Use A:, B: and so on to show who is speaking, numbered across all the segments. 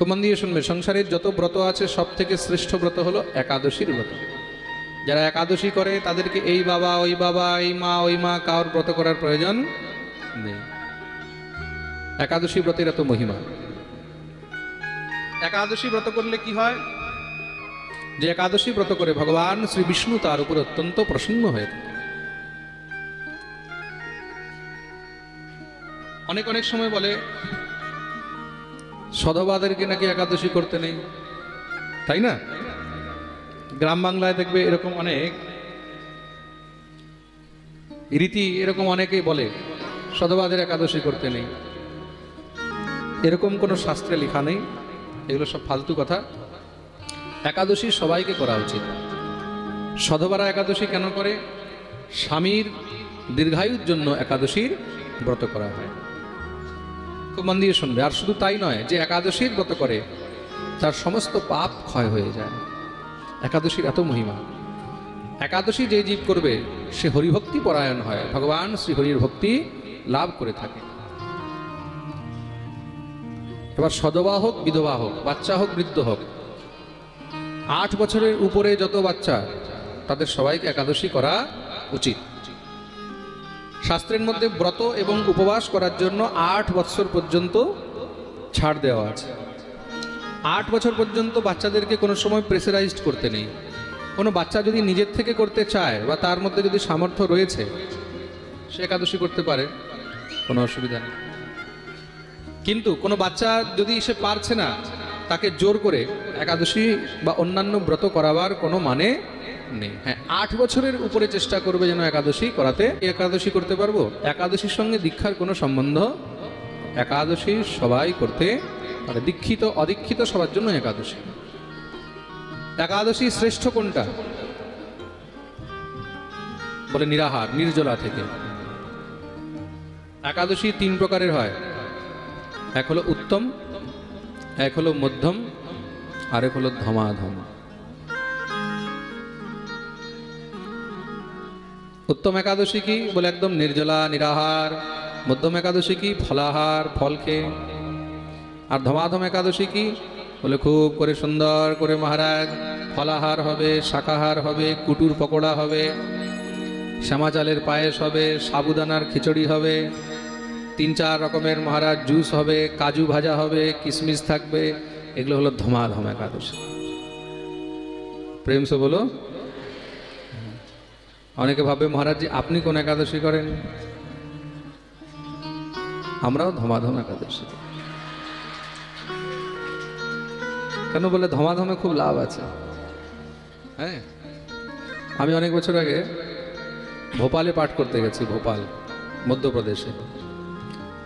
A: খুব মন দিয়ে শুনবে, সংসারের যত ব্রত আছে সব থেকে শ্রেষ্ঠ ব্রত হলো একাদশীর ব্রত। যারা একাদশী করে তাদেরকে এই বাবা ওই বাবা, এই মা ওই মা কারোর ব্রত করার প্রয়োজন নেই। একাদশী ব্রতের এত মহিমা। একাদশী ব্রত করলে কি হয়? যে একাদশী ব্রত করে ভগবান শ্রী বিষ্ণু তার উপর অত্যন্ত প্রসন্ন হয়ে থাকে। অনেক অনেক সময় বলে সধবাদেরকে নাকি একাদশী করতে নেই, তাই না? গ্রাম বাংলায় দেখবে এরকম অনেক রীতি, এরকম অনেকেই বলে সধবাদের একাদশী করতে নেই। এরকম কোনো শাস্ত্রে লেখা নেই, এগুলো সব ফালতু কথা। একাদশী সবাইকে করা উচিত। সধবারা একাদশী কেন করে? স্বামীর দীর্ঘায়ুর জন্য একাদশীর ব্রত করা হয়। খুব মন দিয়ে শুনবে। আর শুধু তাই নয়, যে একাদশীর ব্রত করে তার সমস্ত পাপ ক্ষয় হয়ে যায়। একাদশীর এত মহিমা। একাদশী যে জীব করবে সে হরিভক্তি পরায়ণ হয়, ভগবান শ্রী হরির ভক্তি লাভ করে থাকে। এবার সধবা হোক বিধবা হোক, বাচ্চা হোক বৃদ্ধ হোক, 8 বছরের উপরে যত বাচ্চা তাদের সবাইকে একাদশী করা উচিত। শাস্ত্রের মধ্যে ব্রত এবং উপবাস করার জন্য 8 বছর পর্যন্ত ছাড় দেওয়া আছে। 8 বছর পর্যন্ত বাচ্চাদেরকে কোনো সময় প্রেসারাইজড করতে নেই। কোনো বাচ্চা যদি নিজের থেকে করতে চায় বা তার মধ্যে যদি সামর্থ্য রয়েছে, সে একাদশী করতে পারে, কোনো অসুবিধা নেই। কিন্তু কোনো বাচ্চা যদি সে পারছে না, তাকে জোর করে একাদশী বা অন্যান্য ব্রত করাবার কোনো মানে নেই। হ্যাঁ, 8 বছরের উপরে চেষ্টা করবে যেন একাদশী করাতে। একাদশী করতে পারবো? একাদশীর সঙ্গে দীক্ষার কোনো সম্বন্ধ। একাদশী সবাই করতে পারে, দীক্ষিত অদীক্ষিত সবার জন্য একাদশী। একাদশী শ্রেষ্ঠ কোনটা? বলে নিরাহার, নির্জলা থেকে। একাদশী 3 প্রকারের হয়। এক হলো উত্তম, এক হলো মধ্যম, আর এক হলো ধমাধম। উত্তম একাদশী কি? বলে একদম নির্জলা নিরাহার। মধ্যম একাদশী কি? ফলাহার, ফল খেয়ে। আর ধমাধম একাদশী কি? বলে খুব করে সুন্দর করে মহারাজ ফলাহার হবে, শাকাহার হবে, কুটুর পকোড়া হবে, শ্যামা চালের পায়েস হবে, সাবুদানার খিচুড়ি হবে, 3-4 রকমের মহারাজ জুস হবে, কাজু ভাজা হবে, কিশমিশ থাকবে। এগুলো হলো ধমাধম একাদশী। প্রেম সে বলো। অনেকে ভাবে মহারাজ জি আপনি কোন একাদশী করেন? আমরাও ধমাধম একাদশী। কেন? বলে ধমাধমে খুব লাভ আছে। হ্যাঁ, আমি অনেক বছর আগে ভোপালে পাঠ করতে গেছি, ভোপাল মধ্যপ্রদেশে।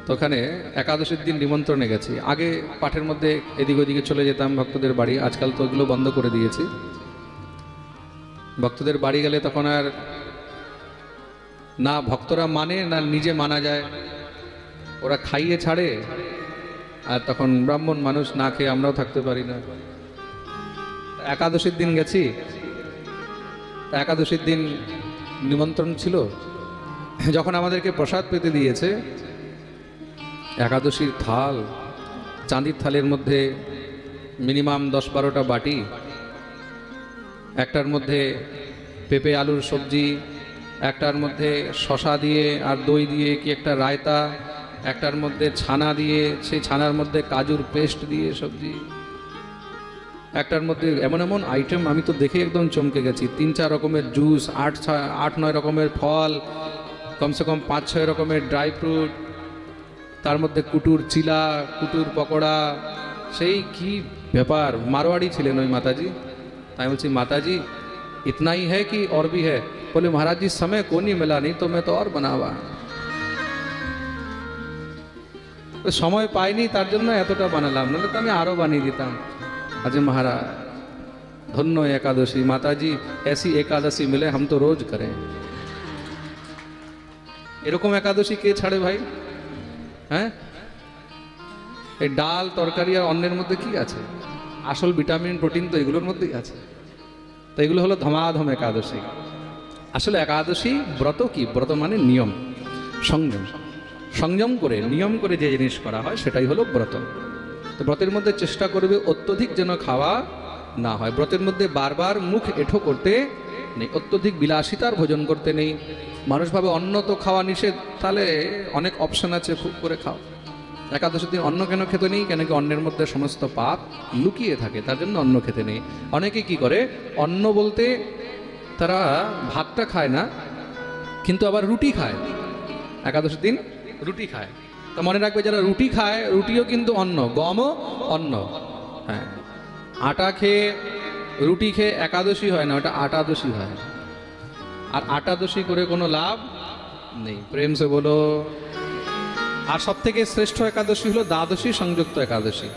A: তো ওখানে একাদশীর দিন নিমন্ত্রণে গেছি। আগে পাঠের মধ্যে এদিক ওদিকে চলে যেতাম ভক্তদের বাড়ি, আজকাল তো ওগুলো বন্ধ করে দিয়েছি। ভক্তদের বাড়ি গেলে তখন আর না ভক্তরা মানে না নিজে মানা যায়, ওরা খাইয়ে ছাড়ে, আর তখন ব্রাহ্মণ মানুষ না খেয়ে আমরাও থাকতে পারি না। একাদশীর দিন গেছি, একাদশীর দিন নিমন্ত্রণ ছিল। যখন আমাদেরকে প্রসাদ পেতে দিয়েছে, একাদশীর থাল, চাঁদির থালের মধ্যে মিনিমাম 10-12টা বাটি, একটার মধ্যে পেঁপে আলুর সবজি, একটার মধ্যে শশা দিয়ে আর দই দিয়ে কি একটা রায়তা, একটার মধ্যে ছানা দিয়ে, সেই ছানার মধ্যে কাজুর পেস্ট দিয়ে সবজি, একটার মধ্যে এমন এমন আইটেম আমি তো দেখে একদম চমকে গেছি। 3-4 রকমের জুস, 8-9 রকমের ফল, কমসে কম 5-6 রকমের ড্রাই ফ্রুট, তার মধ্যে কুটুর চিলা, কুটুর পকোড়া। সেই কি ব্যাপার! মারোয়াড়ি ছিলেন ওই মাতাজি। তাই বলছি মাতাজি इतना ही है कि और भी है? बोले महाराज जी समय को नहीं मिला, नहीं तो मैं तो और बनावा। तो समय पाइनी तार जन्य एतटा बानालाम, नाहले तो आमी आरो बानिये दिताम। अजय महाराज धन्य एकादशी, माताजी ऐसी एकादशी मिले हम तो रोज करें। एरकम एकादशी के छाड़े भाई? হ্যাঁ, এই ডাল তরকারি আর অন্যের মধ্যে কি আছে? আসল ভিটামিন প্রোটিন তো এগুলোর মধ্যেই আছে। তো এগুলো হলো ধমাধম একাদশী। আসলে একাদশী ব্রত কি? ব্রত মানে নিয়ম, সংযম। সংযম করে নিয়ম করে যে জিনিস করা হয় সেটাই হলো ব্রত। তো ব্রতের মধ্যে চেষ্টা করবে অত্যধিক যেন খাওয়া না হয়। ব্রতের মধ্যে বারবার মুখ এঁঠো করতে নেই, অত্যধিক বিলাসিতার ভোজন করতে নেই। মানুষ ভাবে অন্ন তো খাওয়া নিষেধ, তাহলে অনেক অপশন আছে, খুব করে খাও। একাদশীর দিন অন্ন কেন খেতে নেই? কেন কি অন্নের মধ্যে সমস্ত পাপ লুকিয়ে থাকে, তার জন্য অন্ন খেতে নেই। অনেকে কি করে, অন্ন বলতে তারা ভাতটা খায় না, কিন্তু আবার রুটি খায়। একাদশীর দিন রুটি খায়। তা মনে রাখবে, যারা রুটি খায়, রুটিও কিন্তু অন্ন, গমও অন্ন। হ্যাঁ, আটা খেয়ে রুটি খেয়ে একাদশী হয় না, ওটা আটাদশী হয়। আর আটাদশী করে কোনো লাভ নেই। প্রেম সে বলো। আর সব থেকে শ্রেষ্ঠ একাদশী হলো দ্বাদশী সংযুক্ত একাদশী।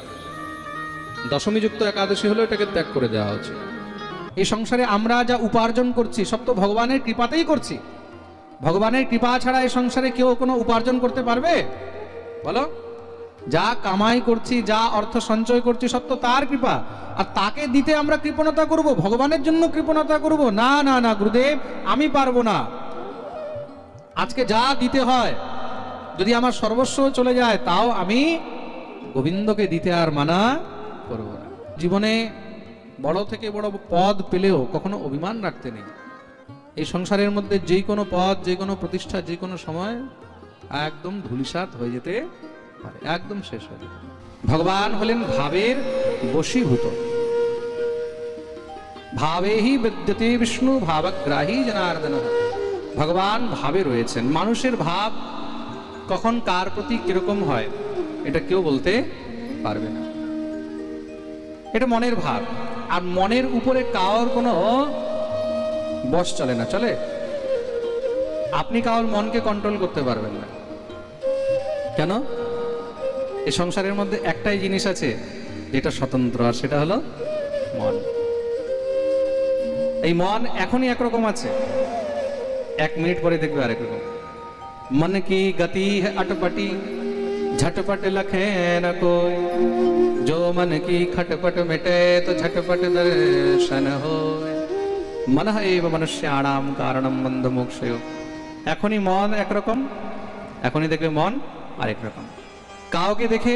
A: দশমীযুক্ত একাদশী হলো এটাকে ত্যাগ করে দেওয়া উচিত। এই সংসারে আমরা যা উপার্জন করছি সব তো ভগবানের কৃপাতেই করছি। ভগবানের কৃপা ছাড়া এই সংসারে কেউ কোনো উপার্জন করতে পারবে? বলো, যা কামাই করছি, যা অর্থ সঞ্চয় করছি, সব তো তার কৃপা। আর তাকে দিতে আমরা কৃপণতা করব, ভগবানের জন্য কৃপণতা করব? না না না গুরুদেব, আমি পারবো না। আজকে যা দিতে হয়, যদি আমার সর্বস্ব চলে যায়, তাও আমি গোবিন্দকে দিতে আর মানা করব না। জীবনে বড় থেকে বড় পদ পেলেও কখনো অভিমান রাখতে নেই। এই সংসারের মধ্যে যে কোনো পদ, যে কোনো প্রতিষ্ঠা, যে কোনো সময় একদম ধূলিসাৎ হয়ে যেতে পারে, একদম শেষ হয়ে যেতে। ভগবান হলেন ভাবের বশীভূত। ভাবেহি বিদ্যতে বিষ্ণু ভাবগ্রাহী জনার্দন। ভগবান ভাবে রয়েছেন। মানুষের ভাব কখন কার প্রতি কিরকম হয় এটা কেউ বলতে পারবে না। এটা মনের ভাব, আর মনের উপরে কারোর কোনো বশ চলে না। চলে? আপনি কারোর মনকে কন্ট্রোল করতে পারবেন না। কেন? এই সংসারের মধ্যে একটাই জিনিস আছে যেটা স্বতন্ত্র, আর সেটা হলো মন। এই মন এখনই একরকম আছে, 1 মিনিট পরে দেখবে আরেক রকম। मन की गति है अटपटी, झटपट लखे न कोई, जो मन की खटपट मिटे तो झटपट दर्शन होय। मन एव मनुष्याणाम कारणम बंध मोक्षयो। এখনই মন একরকম, এখনই দেখবে মন আরেক রকম। কাউকে দেখে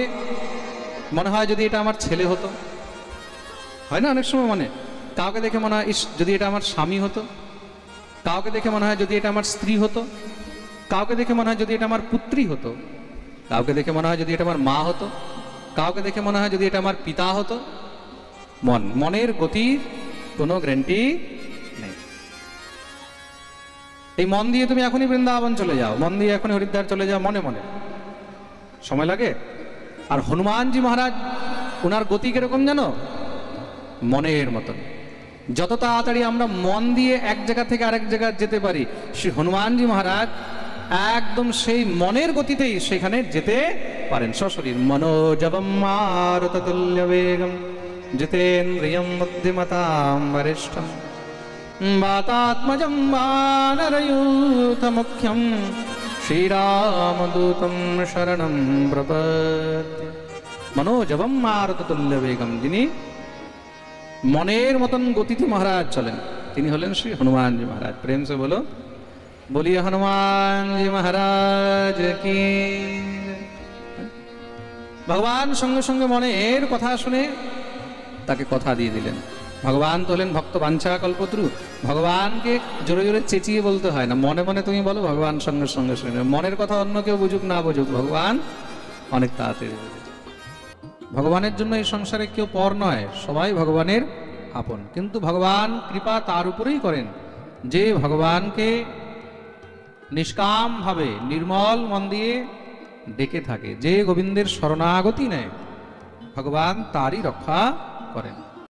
A: মনে হয় যদি এটা আমার ছেলে হতো, হয় না অনেক সময় মনে? কাউকে দেখে মনে হয় ইস যদি এটা আমার স্বামী হতো, কাউকে দেখে মনে হয় যদি এটা আমার স্ত্রী হতো, কাউকে দেখে মনে হয় যদি এটা আমার পুত্রী হতো, কাউকে দেখে মনে হয় যদি এটা আমার মা হতো, কাউকে দেখে মনে হয় যদি এটা আমার পিতা হতো। মন, মনের গতির কোনো গ্যারান্টি নেই। এই মন দিয়ে তুমি এখনই বৃন্দাবন চলে যাও, মন দিয়ে এখনই হরিদ্বার চলে যাও, মনে মনে সময় লাগে। আর হনুমানজি মহারাজ, ওনার গতি কিরকম জানো? মনের মতন। যত তাড়াতাড়ি আমরা মন দিয়ে এক জায়গা থেকে আরেক জায়গা যেতে পারি, শ্রী হনুমানজি মহারাজ একদম সেই মনের গতিতেই সেখানে যেতে পারেন সশরীর। মনোজবম মারুততুল্য বেগম জিতেন্দ্রিয়ম বুদ্ধিমতাম বরিষ্ঠম বাতাত্মজম বানরയൂথ মুখ্যম শ্রীরামদূতম শরণম প্রপদ্যে। মনোজবম মারুততুল্য বেগম, যিনি মনের মতন গতিতে মহারাজ চলেন, তিনি হলেন শ্রী হনুমানজি মহারাজ। প্রেম সে বলো, বলিয়ে হনুমানজি মহারাজ কি। ভগবান সঙ্গে সঙ্গে মনের কথা শুনে তাকে কথা দিয়ে দিলেন। ভগবান তো হলেন ভক্ত বাঞ্ছা কল্পতরু। ভগবানকে জোরে জোরে চেঁচিয়ে বলতে হয় না, মনে মনে তুমি বলো, ভগবান সঙ্গে সঙ্গে শুনে। মনের কথা অন্য কেউ বুঝুক না বুঝুক, ভগবান অনেক তাড়াতাড়ি বুঝে। ভগবানের জন্য এই সংসারে কেউ পর নয়, সবাই ভগবানের আপন। কিন্তু ভগবান কৃপা তার উপরেই করেন যে ভগবানকে নিষ্কাম ভাবে নির্মল মন দিয়ে ডেকে থাকে, যে গোবিন্দের শরণাগতি নেয়, ভগবান তারই রক্ষা করেন।